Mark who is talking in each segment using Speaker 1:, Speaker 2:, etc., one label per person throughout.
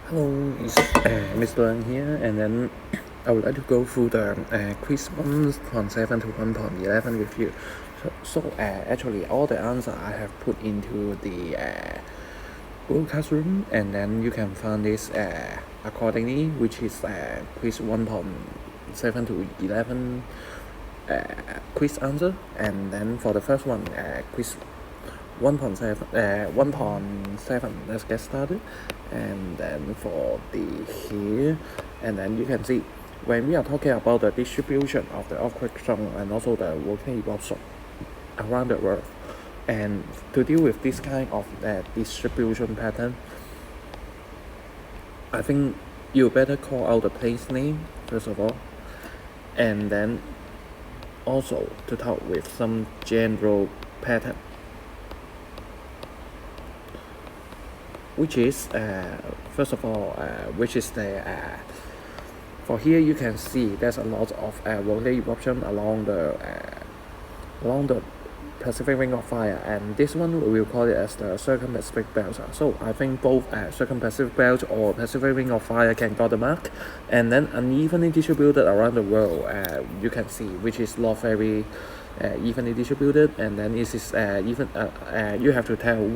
Speaker 1: Hello, it's Mr. Lang here, and then I would like to go through the quiz 1.7 to 1.11 with you. Actually, all the answer I have put into the Google Classroom, and then you can find this accordingly, which is quiz 1.7 to 11 quiz answer, and then for the first one, quiz 1.7, let's get started. And then for the here, and then you can see when we are talking about the distribution of the earthquake zone and also the volcanic eruption around the world, and to deal with this kind of distribution pattern, I think you better call out the place name first of all, and then also to talk with some general pattern, which is first of all, which is the for here you can see there's a lot of volcanic eruption along the Pacific Ring of Fire, and this one we will call it as the circum-Pacific belt. So I think both circum-Pacific belt or Pacific Ring of Fire can got the mark, and then unevenly distributed around the world. You can see which is not very evenly distributed, and then it is you have to tell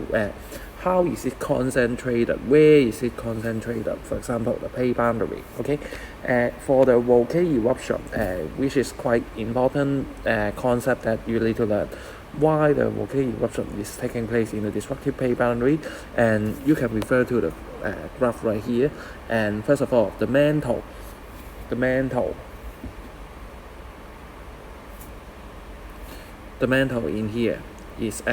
Speaker 1: how is it concentrated, where is it concentrated, for example the pay boundary. Okay, for the volcanic eruption, which is quite important concept that you need to learn, why the volcanic eruption is taking place in the destructive pay boundary, and you can refer to the graph right here. And first of all, the mantle in here is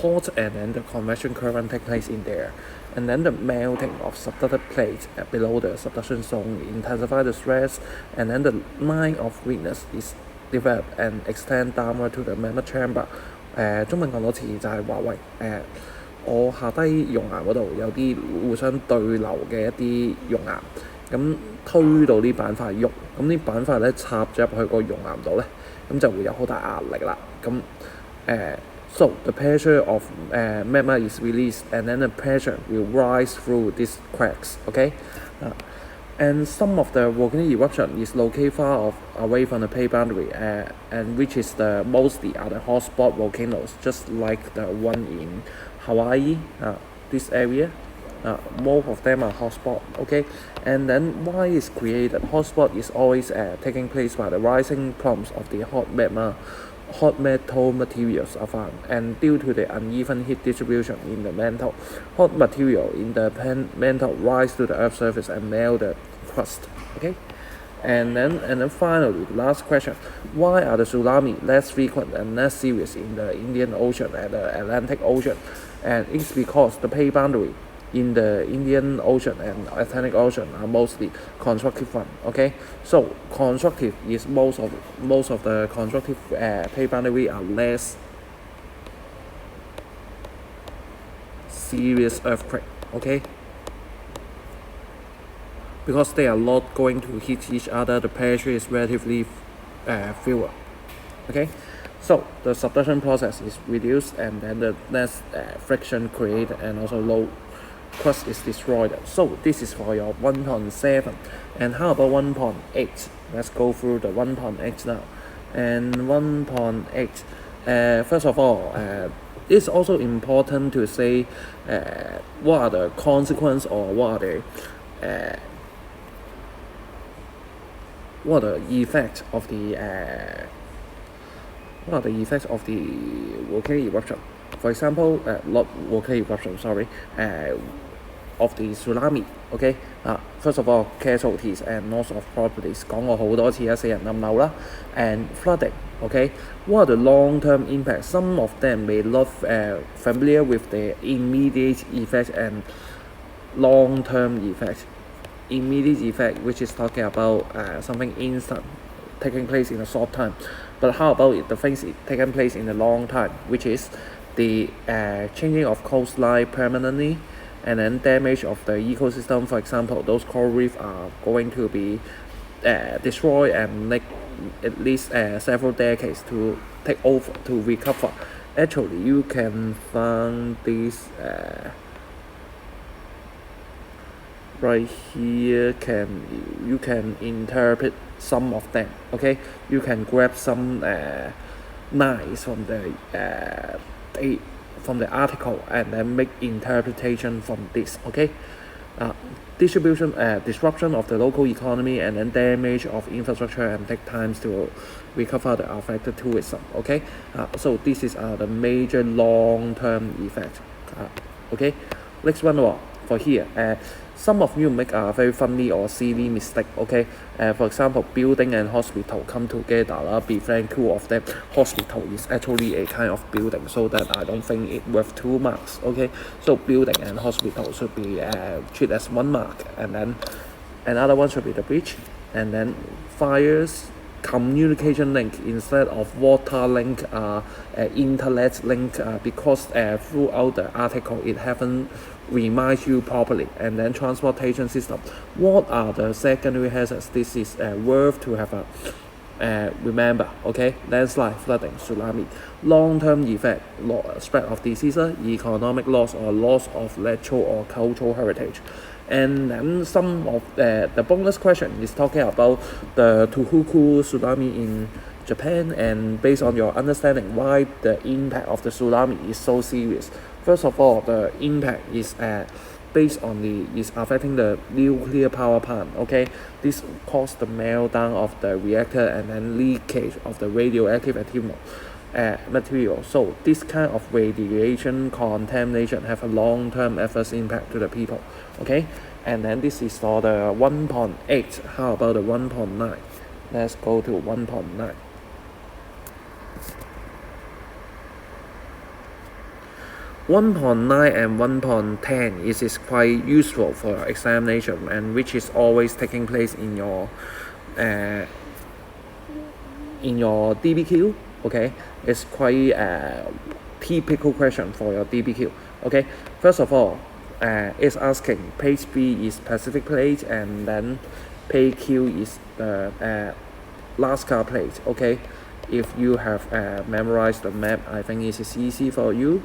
Speaker 1: hot, and then the convection current takes place in there, and then the melting of subducted plates below the subduction zone intensify the stress, and then the line of weakness is developed and extend downward to the magma chamber。中文講多次就係話喂我下低熔岩嗰度有啲互相對流嘅一啲熔岩，咁推到啲板塊喐，咁啲板塊咧插咗入去個熔岩度咧，咁就會有好大壓力啦。咁So the pressure of magma is released, and then the pressure will rise through these cracks. Okay, and some of the volcanic eruption is located far away from the pay boundary, and which is the mostly are the hotspot volcanoes, just like the one in Hawaii. This area, most of them are hotspot. Okay, and then why is created? Hotspot is always taking place by the rising plumes of the hot metal materials are found, and due to the uneven heat distribution in the mantle, hot material in the mantle rise to the earth's surface and melt the crust. Okay, and then finally, the last question: why are the tsunami less frequent and less serious in the Indian Ocean and the Atlantic Ocean? And it's because the pay boundary in the Indian Ocean and Atlantic Ocean are mostly constructive one. Okay, so constructive is most of the constructive pay boundary are less serious earthquake. Okay, because they are not going to hit each other, the pressure is relatively fewer. Okay, so the subduction process is reduced, and then the less friction created, and also low crust is destroyed. So this is for your 1.7. And how about 1.8? Let's go through the 1.8 now. And 1.8, first of all, it's also important to say what are the consequences, or what are the effects of the volcanic eruption. For example, not volcanic eruption, sorry, of the tsunami. Okay, first of all, casualties and loss of properties 講過好多次啦，死人冧樓啦 and flooding. Okay, what are the long-term impacts? Some of them may not familiar with the immediate effects and long-term effects. Immediate effect, which is talking about something instant taking place in a short time, but how about the things taking place in a long time, which is the changing of coastline permanently, and then damage of the ecosystem. For example, those coral reefs are going to be destroyed and make at least several decades to take over to recover. Actually, you can find this right here you can interpret some of them. Okay, you can grab some nice from the article and then make interpretation from this. Okay, uh, disruption of the local economy and then damage of infrastructure and take times to recover the affected tourism. Okay, so this is the major long-term effect. Okay, next one for here. Some of you make a very funny or silly mistake. Okay, for example, building and hospital come together. Be frank, two of them. Hospital is actually a kind of building, so that I don't think it worth 2 marks. Okay, so building and hospital should be treated as 1 mark, and then another one should be the bridge, and then fires, communication link instead of water link, internet link, because throughout the article it haven't remind you properly. And then transportation system, what are the secondary hazards? This is worth to have a remember. Okay, landslide, flooding, tsunami, long-term effect, spread of diseases, economic loss or loss of natural or cultural heritage. And then some of the bonus question is talking about the Tohoku tsunami in Japan, and based on your understanding why the impact of the tsunami is so serious. First of all, the impact is based on is affecting the nuclear power plant. Okay, this caused the meltdown of the reactor and then leakage of the radioactive material. So this kind of radiation contamination have a long-term adverse impact to the people. Okay, and then this is for the 1.8. How about the 1.9? Let's go to 1.9. 1.9 and 1.10 is quite useful for examination, and which is always taking place in your DBQ. Okay, it's quite typical question for your DBQ. Okay, first of all, it's asking page B is Pacific Plate, and then page Q is the Alaska Plate. Okay, if you have memorized the map, I think it is easy for you.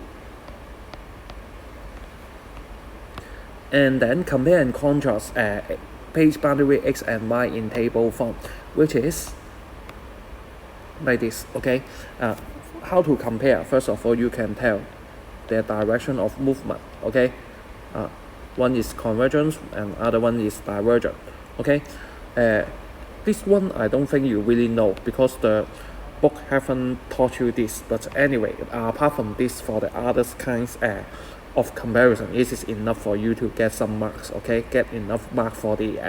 Speaker 1: And then compare and contrast page boundary X and Y in table form, which is like this. Okay, how to compare? First of all, you can tell the direction of movement. Okay, one is convergence and other one is divergent. Okay, this one I don't think you really know because the book haven't taught you this. But anyway, apart from this, for the other kinds of comparison, it is enough for you to get some marks. Okay, get enough mark for the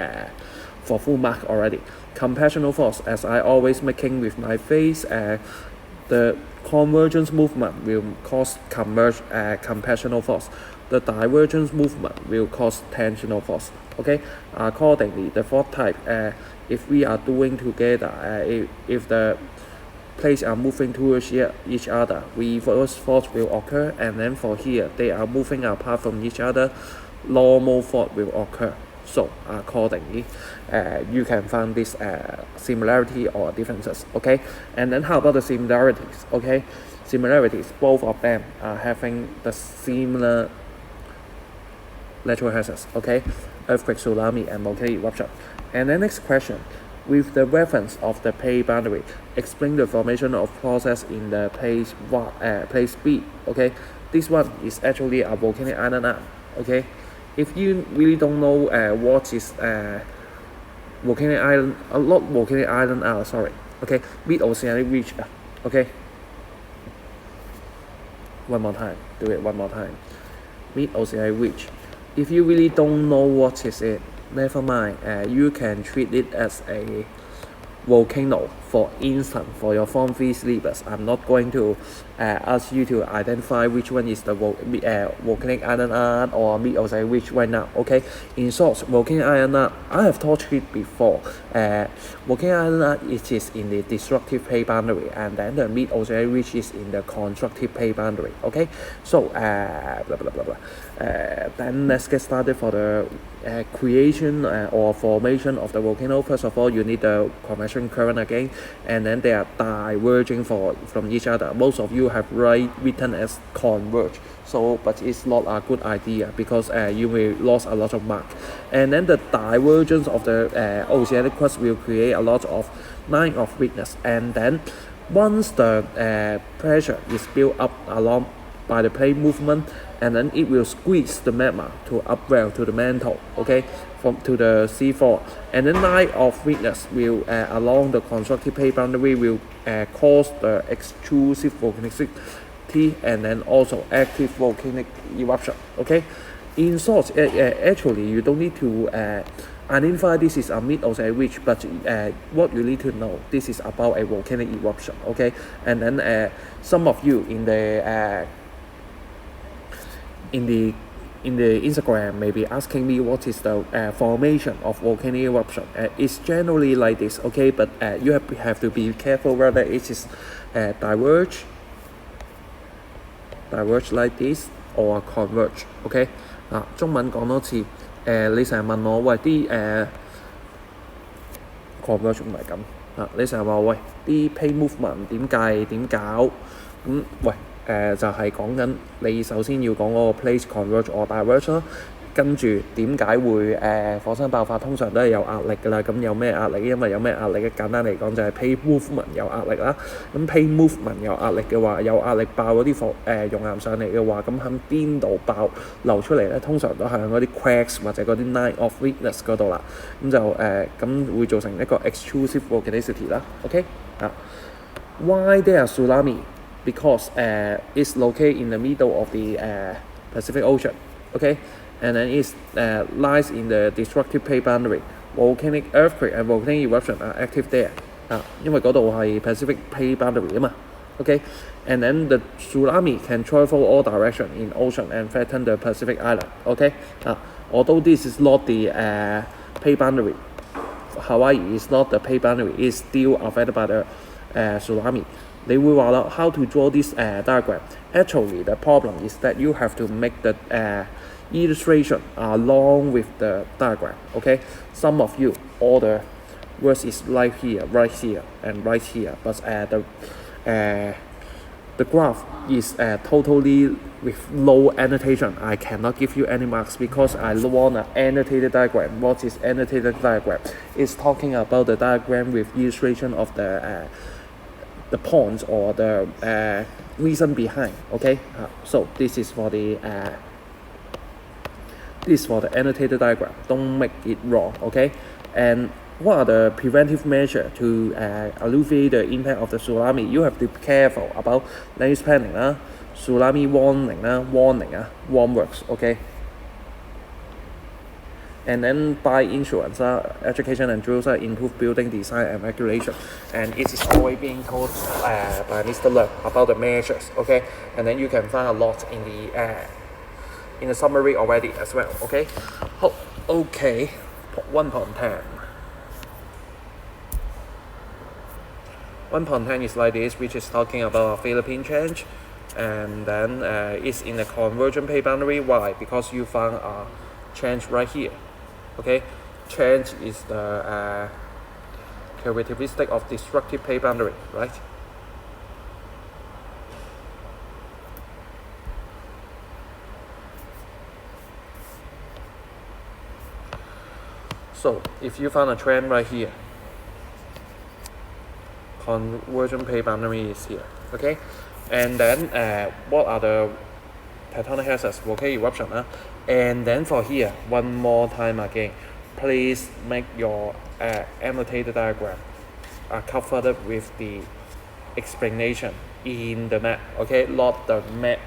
Speaker 1: for full mark already. Computational force, as I always making with my face, the convergence movement will cause computational force. The divergence movement will cause tensional force. Okay, accordingly, the fourth type, if we are doing together, if the plates are moving towards each other, reverse force will occur, and then for here they are moving apart from each other, normal force will occur. So accordingly, you can find this similarity or differences. Okay, and then how about the similarities? Okay, similarities, both of them are having the similar natural hazards. Okay, earthquake, tsunami, and volcanic eruption. And then next question, with the reference of the plate boundary, explain the formation of process in the place B. Okay, this one is actually a volcanic island arm. Okay, if you really don't know what is volcanic island, not volcanic island arm, sorry. Okay, mid-oceanic ridge. Okay, one more time, do it one more time. Mid-oceanic ridge. If you really don't know what is it, never mind, you can treat it as a volcano. For instance, for your Form 3 syllabus, I'm not going to ask you to identify which one is the volcanic island arm or mid-oceanic ridge right now. Okay, in short, volcanic island arm, I have taught you before. Volcanic island arm, it is in the destructive plate boundary, and then the mid-oceanic ridge is in the constructive plate boundary. Okay, so blah blah blah blah. Then let's get started for the creation or formation of the volcano. First of all, you need the convection current again, and then they are diverging from each other. Most of you have written as converge. So, but it's not a good idea because you will lose a lot of mark. And then the divergence of the oceanic crust will create a lot of line of weakness. And then once the pressure is built up along by the plate movement, and then it will squeeze the magma to upwell to the mantle, okay, from to the sea floor. And then line of weakness will along the constructive plate boundary will cause the extrusive volcanicity and then also active volcanic eruption, okay. In short, actually you don't need to identify this is a mid-oceanic ridge, but what you need to know, this is about a volcanic eruption, okay. And then some of you in the Instagram may be asking me what is the formation of volcanic eruption. It's generally like this, okay, but you have to be careful whether it is diverge like this or converge, okay。中文講多次，你成日問我喂啲converge唔係咁你成日話喂啲 plate movement 點計點搞咁喂。就係講緊你首先要講嗰個 place converge or diverge 啦，跟住點解會火山爆發通常都係有壓力㗎啦，咁有咩壓力？因為有咩壓力嘅簡單嚟講就係 plate movement 有壓力啦，咁 plate movement 有壓力嘅話，有壓力爆嗰啲熔岩上嚟嘅話，咁喺邊度爆流出嚟咧？通常都係喺嗰啲 cracks 或者嗰啲 line of weakness 嗰度啦，咁就咁會造成一個 extrusive volcanicity 啦 ，OK Why there are tsunami? Because it's located in the middle of the Pacific Ocean, okay, and then it lies in the destructive plate boundary. Volcanic earthquake and volcanic eruption are active there. 因為嗰度係 Pacific plate boundary 啊嘛 ，okay, and then the tsunami can travel all direction in ocean and threaten the Pacific Island, okay. Although this is not the plate boundary, Hawaii is not the plate boundary, it's still affected by the tsunami. 你會話啦 how to draw this diagram? Actually, the problem is that you have to make the illustration along with the diagram. Okay, some of you all the words is right here, and right here, but the graph is totally with low annotation. I cannot give you any marks because I want an annotated diagram. What is annotated diagram? It's talking about the diagram with illustration of the points or the reason behind, okay. So this is for the annotated diagram. Don't make it wrong, okay. And what are the preventive measures to alleviate the impact of the tsunami? You have to be careful about land planning, tsunami warning, warm works, okay. And then buy insurance, education and drills, improve building design and regulation. And it is always being told by Mr. Leung about the measures, okay? And then you can find a lot in the summary already as well, okay? Okay, 1.10. 1.10 is like this, which is talking about a Philippine change. And then it's in the convergent plate boundary. Why? Because you found a change right here. Okay, change is the characteristic of destructive plate boundary, right? So if you found a trend right here, convergent plate boundary is here, okay? And then what are the tectonic hazards? Volcanic eruption, and then for here, one more time again, please make your annotated diagram covered with the explanation in the map, okay? Not the map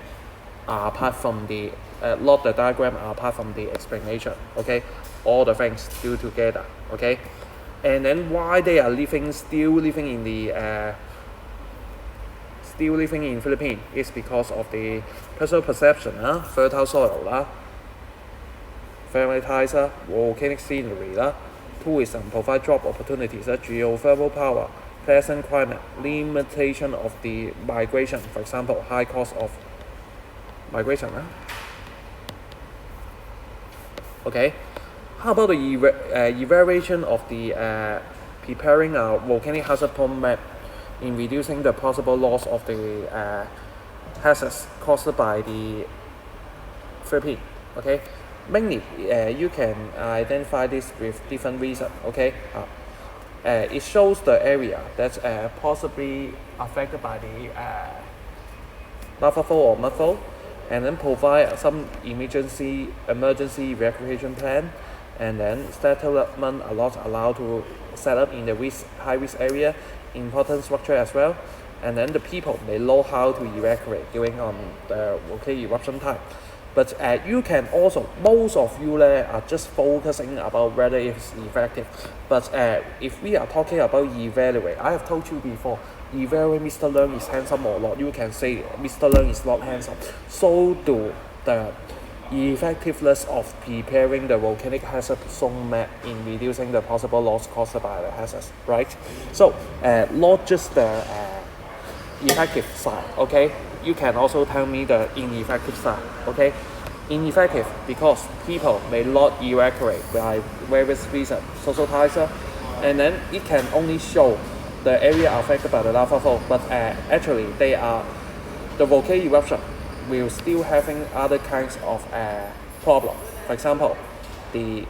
Speaker 1: apart from the not the diagram apart from the explanation, okay? All the things do together, okay? And then why they are still living in Philippines is because of the personal perception, fertile soil, family ties, volcanic scenery, tourism provide job opportunities, geothermal power, pleasant climate, limitation of the migration, for example, high cost of migration. Okay, how about the evaluation of the preparing a volcanic hazard prone map in reducing the possible loss of the hazards caused by the 13. Okay, mainly you can identify this with different reasons. Okay, it shows the area that's possibly affected by the lava flow or mud flow, and then provide some emergency evacuation plan, and then settlement a lot allowed to set up in the high risk area, important structure as well, and then the people may know how to evacuate during the volcanic eruption time. But you can also, most of you are just focusing about whether it's effective. But if we are talking about evaluate, I have told you before, evaluate Mr. Leung is handsome or not. You can say Mr. Leung is not handsome. So do the effectiveness of preparing the volcanic hazard zone map in reducing the possible loss caused by the hazards, right? So not just the effective side, okay? You can also tell me the ineffective side, okay? Ineffective because people may not evacuate by various reasons, social ties, and then it can only show the area affected by the lava flow, but actually the volcanic eruption will still having other kinds of problem. For example, the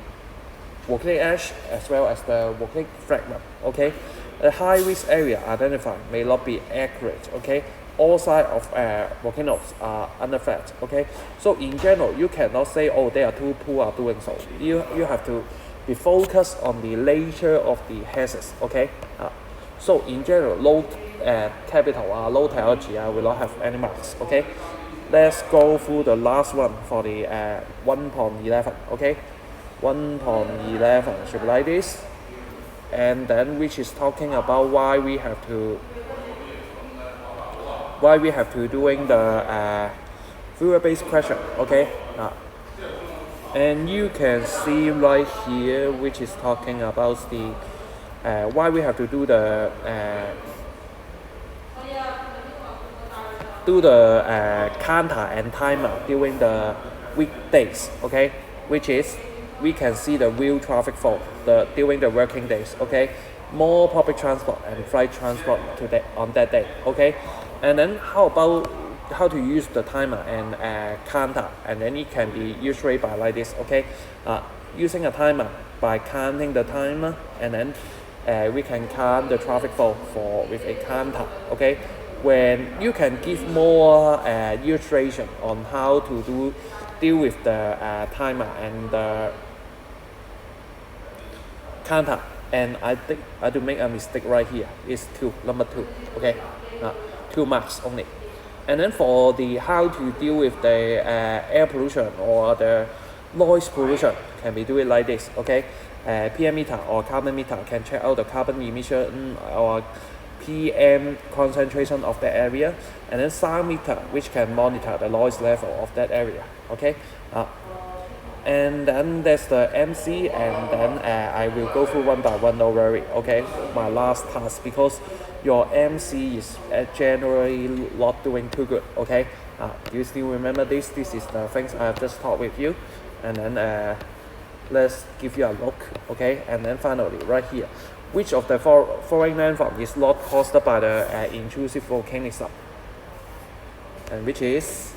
Speaker 1: volcanic ash as well as the volcanic fragment, okay? A high risk area identified may not be accurate, okay? All sides of volcanoes are under threat, okay? So in general, you cannot say, oh, they are too poor doing so. You have to be focused on the nature of the hazards, okay? So in general, low capital, low technology will not have any marks, okay? Let's go through the last one for the 1.11, okay? 1.11 should be like this, and then which is talking about why we have to doing the viewer-based question, okay? And you can see right here, which is talking about the why we have to do the counter and timer during the weekdays, okay? Which is we can see the real traffic flow during the working days, okay? More public transport and flight transport on that day, okay? And then how about how to use the timer and counter, and then it can be usually by like this, okay? Using a timer by counting the timer, and then we can count the traffic flow with a counter, okay? When you can give more illustration on how to deal with the timer and the counter, and I think I do make a mistake right here. It's number 2, okay? 2 marks only. And then for the how to deal with the air pollution or the noise pollution, can be do it like this, okay? PM meter or carbon meter can check out the carbon emission or PM concentration of the area, and then sound meter which can monitor the noise level of that area, okay? And then there's the MC, and then I will go through one by one, no worry, okay? My last task, because your MC is generally not doing too good, okay? Do you still remember this? This is the things I have just taught with you. And then let's give you a look, okay? And then finally, right here, which of the following landform is not caused by the intrusive volcanic slope? And which is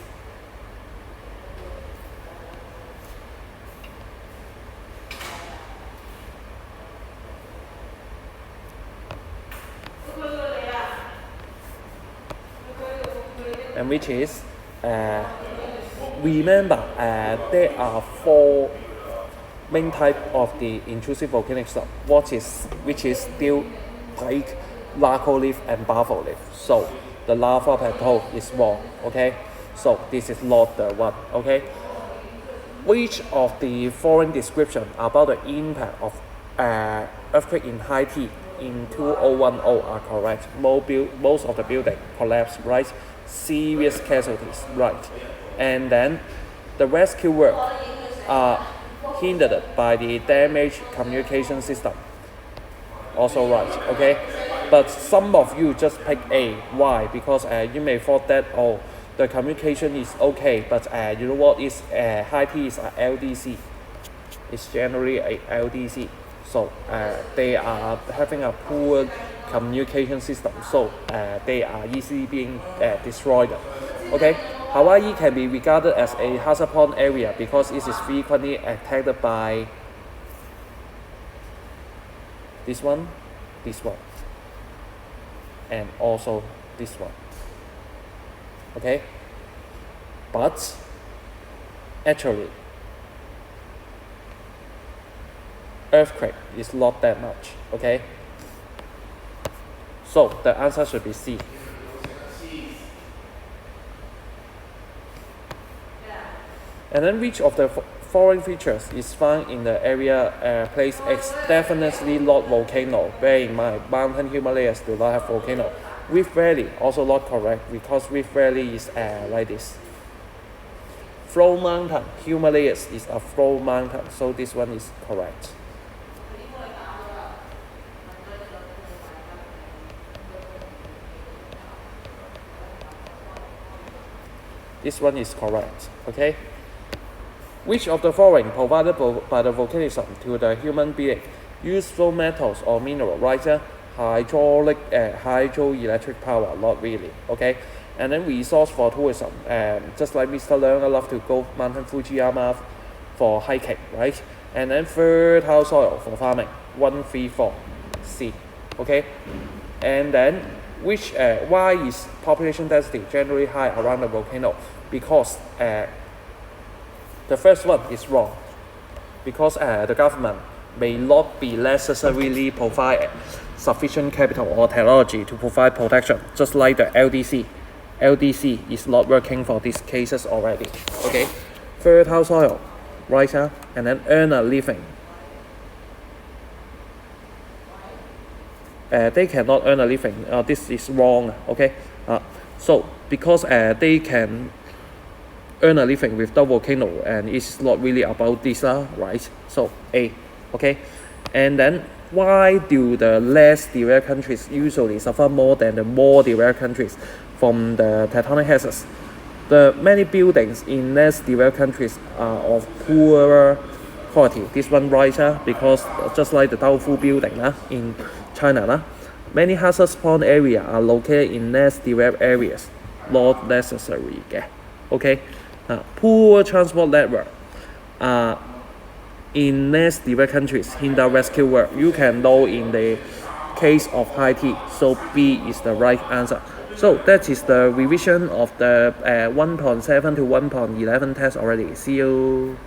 Speaker 1: remember there are 4 main type of the intrusive volcanic slope, which is still like lava leaf and lava leaf. So the lava plateau is wrong, okay? So this is not the one, okay? Which of the following description about the impact of earthquake in Haiti in 2010 are correct? Most of the building collapsed, right? Serious casualties, right? And then the rescue work are hindered by the damaged communication system, also right, okay? But some of you just pick A. Why? Because you may thought that, oh, the communication is okay, but you know what is Haiti is a LDC. It's generally a LDC, so they are having a poor communication system, so they are easily being destroyed, okay? Hawaii can be regarded as a hazard-prone area because it is frequently attacked by this one, and also this one. Okay? But actually, earthquake is not that much. Okay? So the answer should be C. And then which of the following features is found in the area place X? Definitely not volcano. Bear in mind, mountain Himalayas do not have volcano. Rift Valley also not correct because Rift Valley is like this. Flow mountain, Himalayas is a flow mountain, so this one is correct. This one is correct. Okay. Which of the following provided by the volcanism to the human being? Useful metals or mineral, right? Hydroelectric power, not really. Okay. And then resource for tourism. Just like Mr. Leung, I love to go Mountain Fujiyama for hiking, right? And then fertile soil for farming. 1, 3, 4. C. Okay. And then why is population density generally high around the volcano? Because the first one is wrong. Because the government may not be necessarily provide sufficient capital or technology to provide protection, just like the LDC. LDC is not working for these cases already. Okay, fertile soil, right? And then earn a living. They cannot earn a living. This is wrong. Okay, so because they can earn a living with the volcano, and it's not really about this, right? So A. Okay, and then why do the less developed countries usually suffer more than the more developed countries from the tectonic hazards? The many buildings in less developed countries are of poorer quality. This one right, because just like the Daofu building in China, many hazard-prone areas are located in less developed areas. Not necessary. Okay, poor transport network in less developed countries hinder rescue work. You can know in the case of Haiti. So B is the right answer. So that is the revision of the 1.7 to 1.11 test already. See you.